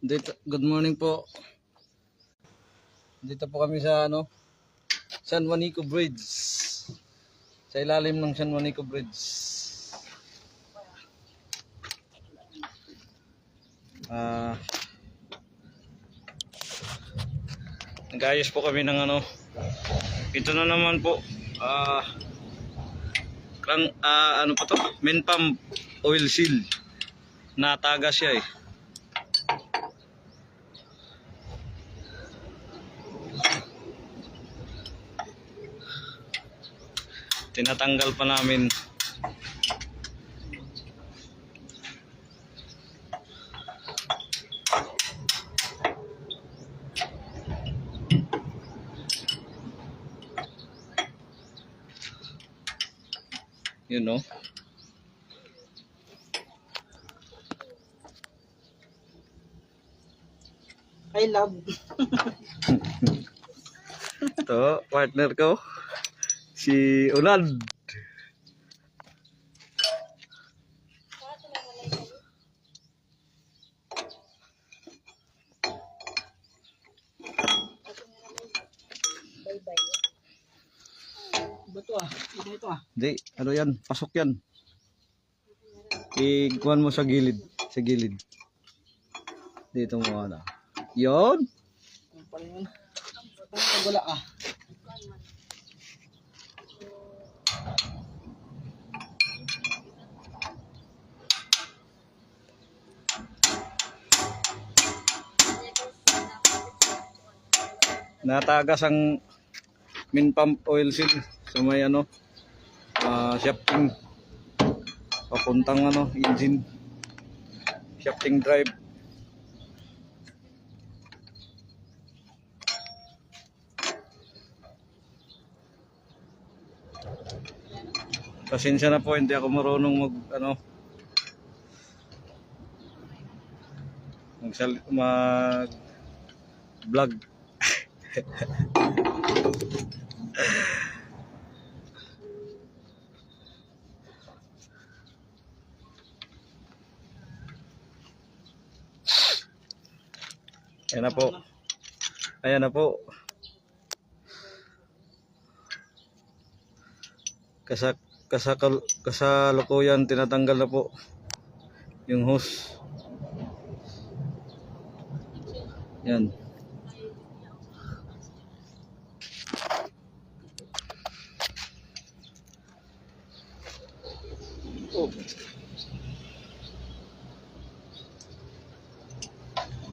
Good morning po. Dito po kami sa San Juanico Bridge. Sa ilalim ng San Juanico Bridge. Nag-ayos po kami ng ito na naman po. Ano pa to? Main pump oil seal. Natagas siya eh. Tinatanggal pa namin. You know. I love. Ito, partner ko. Si Unad. Bato ito Hindi, ano yan? Pasok yan. Ikuan mo sa gilid. Sa gilid. Dito mo Yon. Ano pala yun? Wala Natagas ang main pump oil seal sa may shafting papuntang engine shafting drive. Pasensya na po, hindi ako marunong mag vlog. Ayan na po. Ayan na po. Kasalukuyan tinatanggal na po yung hose. Yan.